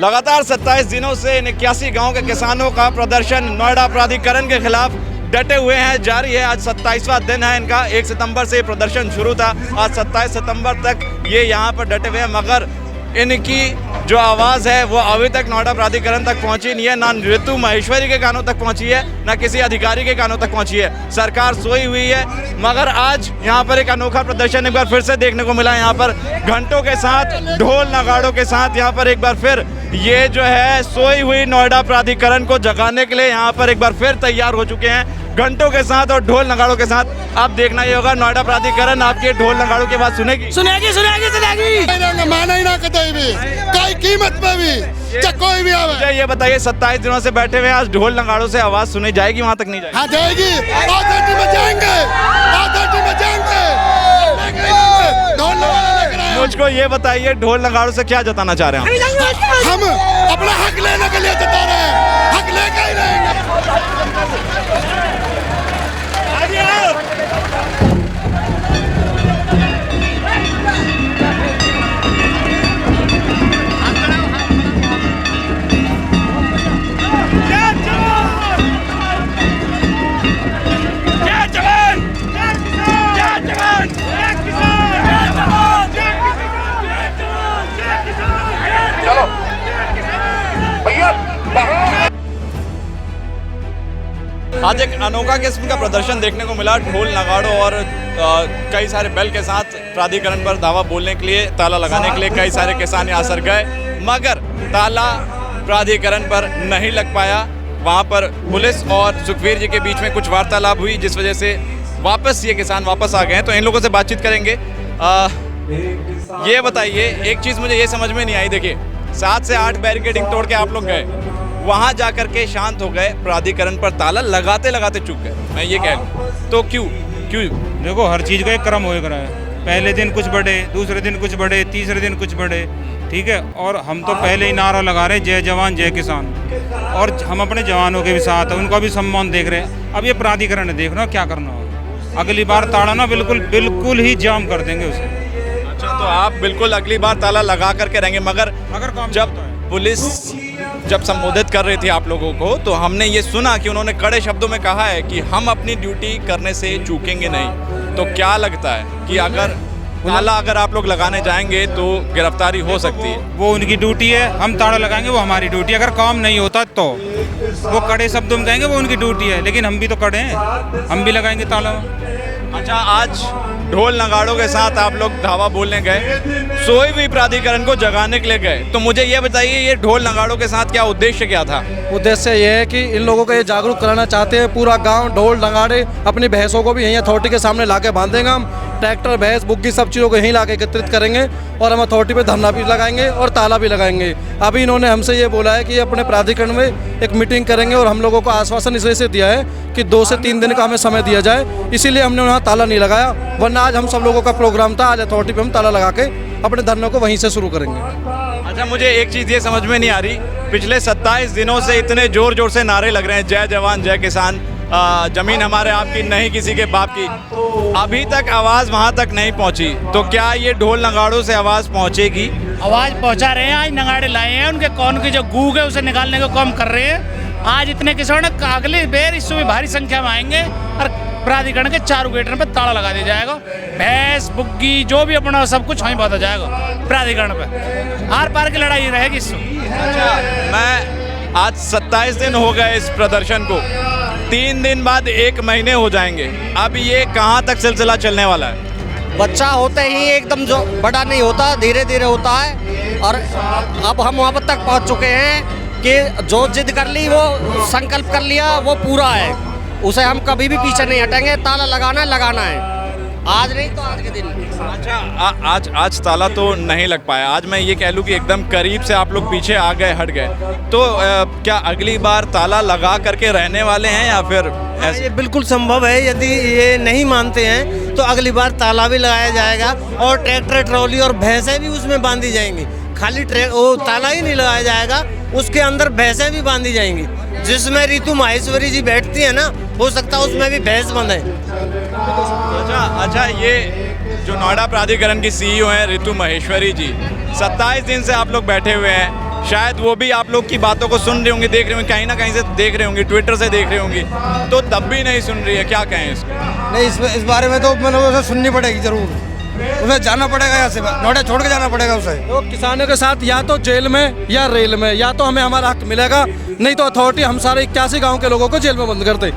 लगातार 27 दिनों से इन 81 गाँव के किसानों का प्रदर्शन नोएडा प्राधिकरण के खिलाफ डटे हुए हैं, जारी है। आज 27वां दिन है इनका। 1 सितंबर से प्रदर्शन शुरू था, आज 27 सितंबर तक ये यहाँ पर डटे हुए हैं, मगर इनकी जो आवाज़ है वो अभी तक नोएडा प्राधिकरण तक पहुंची नहीं है। ना ऋतु महेश्वरी के कानों तक पहुंची है, ना किसी अधिकारी के कानों तक पहुंची है। सरकार सोई हुई है, मगर आज यहाँ पर एक अनोखा प्रदर्शन एक बार फिर से देखने को मिला। यहाँ पर घंटों के साथ, ढोल नगाड़ों के साथ यहाँ पर एक बार फिर ये जो है सोई हुई नोएडा प्राधिकरण को जगाने के लिए यहाँ पर एक बार फिर तैयार हो चुके हैं, घंटों के साथ और ढोल नगाड़ों के साथ। अब देखना ये होगा नोएडा प्राधिकरण आपके ढोल नगाड़ों की बात सुनेगी। माना ही ना कतई भी, कोई कीमत में भी, चाहे कोई भी आवे। मुझे ये बताइए, 27 दिनों से बैठे हुए आज ढोल नगाड़ों से आवाज सुनी जाएगी, वहाँ तक नहीं जाएगी? हाँ जाएगी, आजादी में जाएंगे, आजादी में जाएंगे। ढोल नगाड़ा लेकर आए। मुझको ये बताइए, ढोल नगाड़ों से क्या जताना चाह रहे हैं? हम अपना हक लेने के लिए जता रहे हैं, हक लेकर ही रहेंगे। आज एक अनोखा किस्म का प्रदर्शन देखने को मिला। ढोल नगाड़ों और कई सारे बैल के साथ प्राधिकरण पर दावा बोलने के लिए, ताला लगाने के लिए कई सारे किसान यहाँ सर गए, मगर ताला प्राधिकरण पर नहीं लग पाया। वहाँ पर पुलिस और सुखवीर जी के बीच में कुछ वार्तालाप हुई, जिस वजह से वापस ये किसान वापस आ गए हैं। तो इन लोगों से बातचीत करेंगे। ये बताइए, एक चीज़ मुझे ये समझ में नहीं आई। देखिए, 7 से 8 बैरिकेडिंग तोड़ के आप लोग गए, वहाँ जा कर के शांत हो गए, प्राधिकरण पर ताला लगाते लगाते चुप गए, मैं ये कह लूँ। तो क्यों? देखो, हर चीज़ का एक क्रम होएगा। पहले दिन कुछ बढ़े, दूसरे दिन कुछ बढ़े, तीसरे दिन कुछ बढ़े, ठीक है। और हम तो पहले ही नारा लगा रहे हैं, जय जवान जय किसान, और हम अपने जवानों के भी साथ हैं, उनका भी सम्मान देख रहे हैं। अब ये प्राधिकरण है, देख रहे हो क्या करना होगा। अगली बार ताला ना बिल्कुल ही जाम कर देंगे उसे। अच्छा, तो आप बिल्कुल अगली बार ताला लगा करके रहेंगे, मगर जब पुलिस जब संबोधित कर रही थी आप लोगों को, तो हमने ये सुना कि उन्होंने कड़े शब्दों में कहा है कि हम अपनी ड्यूटी करने से चूकेंगे नहीं। तो क्या लगता है कि अगर ताला आप लोग लगाने जाएंगे तो गिरफ्तारी हो सकती है? वो उनकी ड्यूटी है, हम ताला लगाएंगे, वो हमारी ड्यूटी है। अगर काम नहीं होता तो वो कड़े शब्दों में कहेंगे वो उनकी ड्यूटी है, लेकिन हम भी तो कड़े हैं, हम भी लगाएंगे ताला। अच्छा, आज ढोल नगाड़ों के साथ आप लोग धावा बोलने गए, सोई हुई प्राधिकरण को जगाने के लिए गए, तो मुझे ये बताइए, ये ढोल नगाड़ों के साथ क्या उद्देश्य क्या था? उद्देश्य ये है कि इन लोगों को ये जागरूक कराना चाहते हैं। पूरा गांव ढोल नगाड़े, अपनी भैंसों को भी यहीं अथॉरिटी के सामने लाके बांधेंगे। हम ट्रैक्टर, भैंस, बुग्गी सब चीज़ों को यहीं लाके एकत्रित करेंगे और हम अथॉरिटी पे धरना भी लगाएंगे और ताला भी लगाएंगे। अभी इन्होंने हमसे ये बोला है कि अपने प्राधिकरण में एक मीटिंग करेंगे, और हम लोगों को आश्वासन इसलिए से दिया है कि 2 से 3 दिन का हमें समय दिया जाए, इसीलिए हमने वहाँ ताला नहीं लगाया। वरना आज हम सब लोगों का प्रोग्राम था, आज अथॉरिटी पे हम ताला लगा के अपने धरने को वहीं से शुरू करेंगे। अच्छा, मुझे एक चीज़ ये समझ में नहीं आ रही, पिछले 27 दिनों से इतने जोर जोर से नारे लग रहे हैं, जय जवान जय किसान, जमीन हमारे आपकी नहीं किसी के बाप की, अभी तक आवाज़ वहाँ तक नहीं पहुँची। तो क्या ये ढोल नगाड़ों से आवाज़ पहुँचेगी? आवाज़ पहुँचा रहे हैं, आज नगाड़े लाए हैं, उनके कौन की जो गूग है उसे निकालने का काम कर रहे हैं। आज इतने किसान, अगली बेर इससे भी भारी संख्या में आएंगे और प्राधिकरण के चारों गेटों पे ताला लगा दिया जाएगा। भैंस, बुग्गी, जो भी अपना सब कुछ वहीं बांधा जाएगा प्राधिकरण पे। आर पार की लड़ाई रहेगी इससे। अच्छा, मैं आज 27 दिन हो गए इस प्रदर्शन को, 3 दिन बाद 1 महीने हो जाएंगे। अब ये कहाँ तक सिलसिला चलने वाला है? बच्चा होते ही एकदम जो बड़ा नहीं होता, धीरे धीरे होता है। और अब हम वहाँ तक पहुँच चुके हैं कि जो जिद कर ली, वो संकल्प कर लिया, वो पूरा है, उसे हम कभी भी पीछे नहीं हटेंगे। ताला लगाना है, आज नहीं तो आज के दिन। अच्छा, आज ताला तो नहीं लग पाया, आज मैं ये कह लूँ कि एकदम करीब से आप लोग पीछे आ गए, हट गए, तो क्या अगली बार ताला लगा करके रहने वाले हैं या फिर ऐसे? ये बिल्कुल संभव है, यदि ये नहीं मानते हैं तो अगली बार ताला भी लगाया जाएगा और ट्रैक्टर, ट्रॉली और भैंसें भी उसमें बांधी जाएंगी। खाली वो ताला ही नहीं लगाया जाएगा, उसके अंदर भैंसें भी बांधी जाएंगी। जिसमें ऋतु महेश्वरी जी बैठती है ना, हो सकता है उसमें भी भैंस बंधे। अच्छा, ये जो नोएडा प्राधिकरण की सीईओ हैं ऋतु महेश्वरी जी, 27 दिन से आप लोग बैठे हुए हैं, शायद वो भी आप लोग की बातों को सुन रही होंगी, देख रही होंगी, कहीं ना कहीं से देख रही होंगी, ट्विटर से देख रही होंगी, तो तब भी नहीं सुन रही है, क्या कहें इसको? नहीं, इस बारे में तो मतलब उसे सुननी पड़ेगी जरूर, उसे जाना पड़ेगा, यहाँ से नोएडा छोड़ के जाना पड़ेगा उसे। तो किसानों के साथ या तो जेल में या रेल में, या तो हमें हमारा हक मिलेगा, नहीं तो अथॉरिटी हम सारे 81 गांव के लोगों को जेल में बंद कर दे।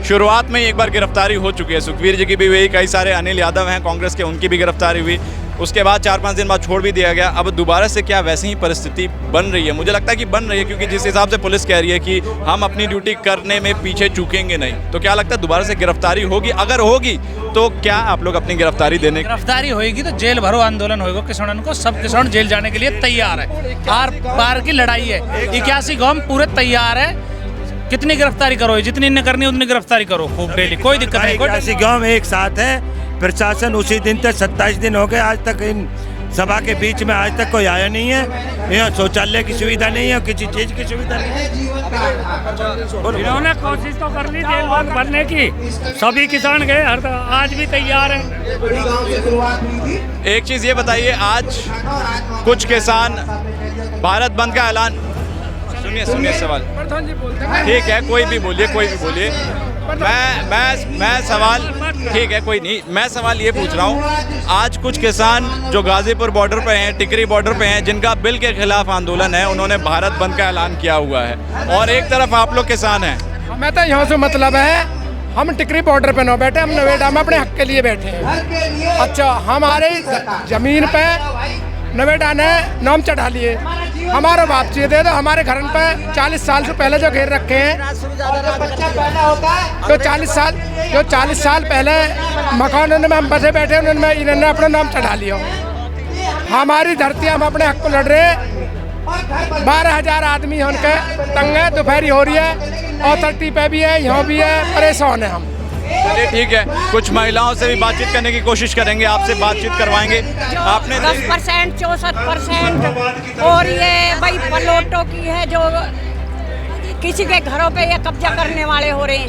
शुरुआत में ही एक बार गिरफ्तारी हो चुकी है, सुखबीर जी की भी हुई, कई सारे अनिल यादव हैं कांग्रेस के, उनकी भी गिरफ्तारी हुई, उसके बाद 4-5 दिन बाद छोड़ भी दिया गया। अब दोबारा से क्या वैसी ही परिस्थिति बन रही है? मुझे लगता है कि बन रही है, क्योंकि जिस हिसाब से पुलिस कह रही है कि हम अपनी ड्यूटी करने में पीछे चूकेंगे नहीं, तो क्या लगता है दोबारा से गिरफ्तारी होगी? अगर होगी तो क्या आप लोग अपनी गिरफ्तारी देने गिरफ्तारी होगी तो जेल भरो आंदोलन होगा किसानों को, सब किसान जेल जाने के लिए तैयार है, आर पार की लड़ाई है, 81 गांव पूरे तैयार है, कितनी गिरफ्तारी करो, जितनी इन्हें करनी उतनी गिरफ्तारी करो खूब डेली, कोई दिक्कत नहीं। 81 गांव एक साथ है, प्रशासन उसी दिन तक 27 दिन हो गए आज तक इन सभा के बीच में आज तक कोई आया नहीं है, यहाँ शौचालय की सुविधा नहीं है, किसी चीज की सुविधा नहीं है। इन्होंने कोशिश तो कर ली जेल बंद भरने की, सभी किसान गए, आज भी तैयार है। एक चीज ये बताइए, आज कुछ किसान भारत बंद का ऐलान, सुनिए सवाल, ठीक है, कोई भी बोलिए, मैं सवाल, ठीक है कोई नहीं, मैं सवाल ये पूछ रहा हूँ, आज कुछ किसान जो गाजीपुर बॉर्डर पे हैं, टिकरी बॉर्डर पे हैं, जिनका बिल के खिलाफ आंदोलन है, उन्होंने भारत बंद का ऐलान किया हुआ है, और एक तरफ आप लोग किसान हैं। हमें तो यहाँ से मतलब है, हम टिकरी बॉर्डर पे न बैठे, हम नोएडा में अपने हक के लिए बैठे हैं। अच्छा, हमारे जमीन पे नोएडा ने नाम चढ़ा लिए, हमारा वापसी दे दो, हमारे घर पे 40 साल से पहले जो घेर रखे हैं, तो 40 साल पहले मकान में हम बसे बैठे, उन्होंने इन्होंने अपना नाम चढ़ा लिया। हमारी धरती, हम अपने हक को लड़ रहे हैं, 12,000 आदमी उनके तंग है, दोपहरी हो रही है, अथॉरिटी पे भी है, यहाँ भी है, परेशान है हम। चलिए ठीक है, कुछ महिलाओं से भी बातचीत करने की कोशिश करेंगे, आपसे बातचीत करवाएंगे। आपने 10%, 64% और ये भाई पलोटों की है जो किसी के घरों पे ये कब्जा करने वाले हो रहे हैं,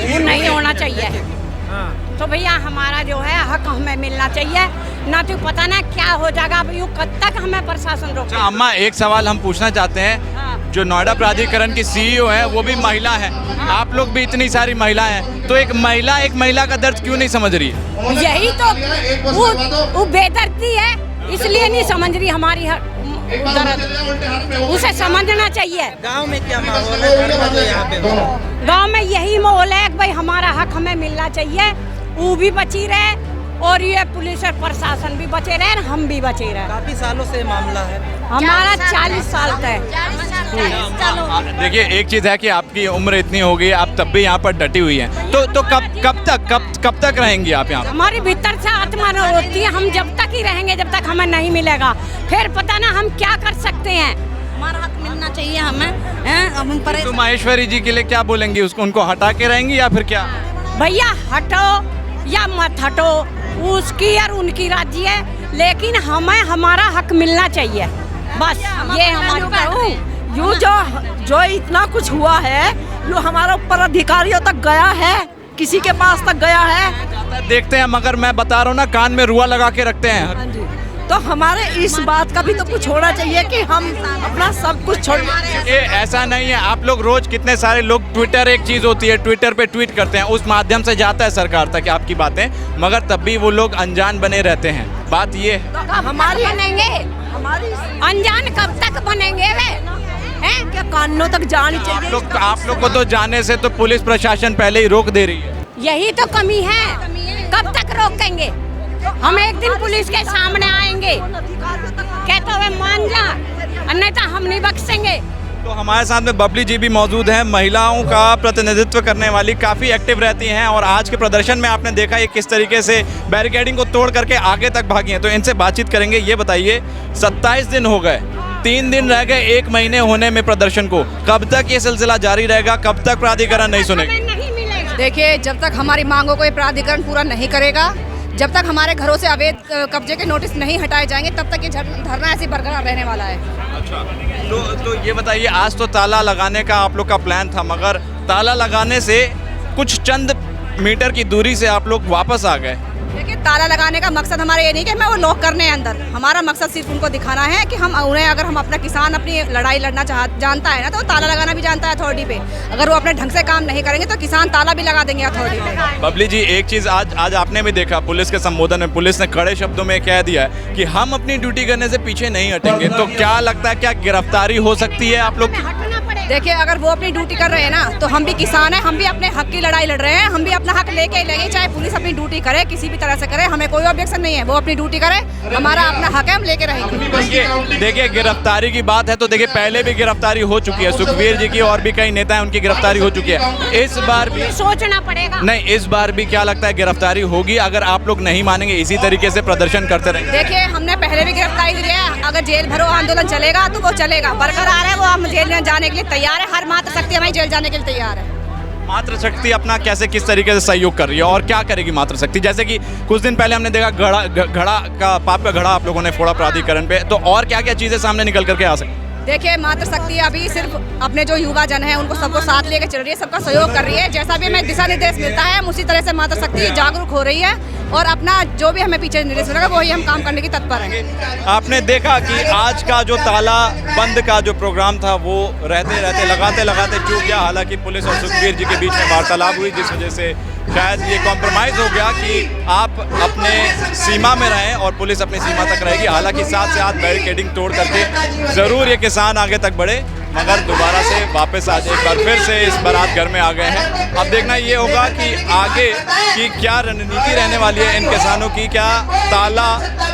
वो नहीं होना चाहिए। तो भैया हमारा जो है हक हमें मिलना चाहिए, ना तो पता ना क्या हो जाएगा, अब यूँ कब तक हमें प्रशासन रोके। अम्मा, एक सवाल हम पूछना चाहते हैं, जो नोएडा प्राधिकरण की सीईओ है वो भी महिला है, आप लोग भी इतनी सारी महिला हैं, तो एक महिला का दर्द क्यों नहीं समझ रही है? यही तो वो बेदर्दी है, इसलिए नहीं समझ रही हमारी दर्द, उसे समझना चाहिए। गांव में क्या माहौल है यहाँ पे? गांव में यही माहौल है कि भाई हमारा हक हमें मिलना चाहिए, वो भी बची रहे और ये पुलिस और प्रशासन भी बचे रहे, हम भी बचे रहे। काफी सालों से मामला है हमारा, 40 साल तक। देखिए, एक चीज है कि आपकी उम्र इतनी हो गई, आप तब भी यहाँ पर डटी हुई हैं, तो कब तक रहेंगी आप यहाँ? हमारी भीतर से आत्मा होती है, हम जब तक ही रहेंगे जब तक हमें नहीं मिलेगा, फिर पता ना हम क्या कर सकते हैं। हमारा हक मिलना चाहिए हमें। हम तो माहेश्वरी जी के लिए क्या बोलेंगी? उनको हटा के रहेंगी या फिर क्या? भैया हटो या मत हटो, उसकी और उनकी राज्य है, लेकिन हमें हमारा हक मिलना चाहिए, बस ये हमारी। यूँ जो इतना कुछ हुआ है, जो हमारे ऊपर अधिकारियों तक गया है, किसी के पास तक गया है, देखते हैं, मगर मैं बता रहा हूँ ना, कान में रुआ लगा के रखते हैं। तो हमारे इस बात का भी तो कुछ होना चाहिए कि हम अपना सब कुछ छोड़। ये ऐसा नहीं है, आप लोग रोज कितने सारे लोग, ट्विटर एक चीज होती है, ट्विटर पे ट्वीट करते हैं, उस माध्यम से जाता है सरकार तक आपकी बातें, मगर तब भी वो लोग अनजान बने रहते हैं। बात ये है, हमारी बनेंगे, अनजान कब तक बनेंगे वे? हैं? क्या कानूनों तक जानी चाहिए? आप लोग को तो जाने से तो पुलिस प्रशासन पहले ही रोक दे रही है। यही तो कमी है, कब तक रोकेंगे? हम एक दिन पुलिस के सामने आएंगे, कहते हुए मान जा, अन्यथा हम नहीं बख्शेंगे। तो हमारे साथ में बबली जी भी मौजूद हैं, महिलाओं का प्रतिनिधित्व करने वाली, काफ़ी एक्टिव रहती हैं, और आज के प्रदर्शन में आपने देखा ये किस तरीके से बैरिकेडिंग को तोड़ करके आगे तक भागी हैं। तो इनसे बातचीत करेंगे। ये बताइए, 27 दिन हो गए, 3 दिन रह गए 1 महीने होने में प्रदर्शन को, कब तक ये सिलसिला जारी रहेगा? कब तक प्राधिकरण नहीं सुनेगा? देखिए, जब तक हमारी मांगों को ये प्राधिकरण पूरा नहीं करेगा, जब तक हमारे घरों से अवैध कब्जे के नोटिस नहीं हटाए जाएंगे, तब तक ये धरना ऐसे बरकरार रहने वाला है। अच्छा, तो ये बताइए, आज तो ताला लगाने का आप लोग का प्लान था, मगर ताला लगाने से कुछ चंद मीटर की दूरी से आप लोग वापस आ गए। देखिए, ताला लगाने का मकसद हमारा ये नहीं कि हमें वो लॉक करने हैं अंदर। हमारा मकसद सिर्फ उनको दिखाना है कि हम उन्हें, अगर हम अपना किसान अपनी लड़ाई लड़ना जानता है ना, तो वो ताला लगाना भी जानता है अथॉरिटी पे। अगर वो अपने ढंग से काम नहीं करेंगे तो किसान ताला भी लगा देंगे अथॉरिटी पे। बबली जी, एक चीज आज आपने भी देखा, पुलिस के संबोधन में पुलिस ने कड़े शब्दों में कह दिया है कि हम अपनी ड्यूटी करने से पीछे नहीं हटेंगे। तो क्या लगता है, क्या गिरफ्तारी हो सकती है आप लोग? देखिए, अगर वो अपनी ड्यूटी कर रहे हैं ना, तो हम भी किसान हैं, हम भी अपने हक की लड़ाई लड़ रहे हैं, हम भी अपना हक लेके ही लेंगे। चाहे पुलिस अपनी ड्यूटी करे, किसी भी तरह से करे, हमें कोई ऑब्जेक्शन नहीं है। वो अपनी ड्यूटी करे, हमारा अपना हक है, हम लेके रहेंगे। देखिए, गिरफ्तारी की बात है तो देखिए, पहले भी गिरफ्तारी हो चुकी है, सुखबीर जी की और भी कई नेता हैं, उनकी गिरफ्तारी हो चुकी है। इस बार भी सोचना पड़ेगा। नहीं, इस बार भी क्या लगता है गिरफ्तारी होगी अगर आप लोग नहीं मानेंगे, इसी तरीके से प्रदर्शन करते रहेंगे? देखिए, हमने पहले भी गिरफ्तारी दी है। अगर जेल भरो आंदोलन चलेगा तो वो चलेगा, बरकरार है। वो हम जेल में जाने के लिए तैयार है, हर मात्र शक्ति हमारी जेल जाने के लिए तैयार है। मातृ शक्ति अपना कैसे, किस तरीके से सहयोग कर रही है और क्या करेगी मातृ शक्ति? जैसे कि कुछ दिन पहले हमने देखा घड़ा का पाप का घड़ा आप लोगों ने फोड़ा प्राधिकरण पे, तो और क्या क्या चीजें सामने निकल करके आ सकती? देखिए, मातृ शक्ति अभी सिर्फ अपने जो युवा जन है उनको सबको साथ लेकर चल रही है, सबका सहयोग कर रही है। जैसा भी हमें दिशा निर्देश मिलता है, हम उसी तरह से मातृ शक्ति जागरूक हो रही है और अपना जो भी हमें पीछे निर्देश मिलेगा वही हम काम करने की तत्पर हैं। आपने देखा कि आज का जो ताला बंद का जो प्रोग्राम था वो लगाते लगाते चूक गया। हालांकि पुलिस और सुखबीर जी के बीच में वार्तालाप हुई, जिस वजह से शायद ये कॉम्प्रोमाइज़ हो गया कि आप अपने सीमा में रहें और पुलिस अपनी सीमा तक रहेगी। हालांकि साथ से हाथ बैरिकेडिंग तोड़ करके ज़रूर ये किसान आगे तक बढ़े, मगर दोबारा से वापस आज एक बार फिर से इस बारात घर में आ गए हैं। अब देखना ये होगा कि आगे की क्या रणनीति रहने वाली है इन किसानों की। क्या ताला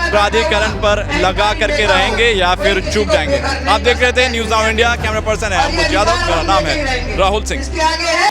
प्राधिकरण पर लगा करके रहेंगे या फिर चूक जाएंगे? आप देख रहे थे news now India. Camera person है यादव, मेरा नाम है राहुल सिंह।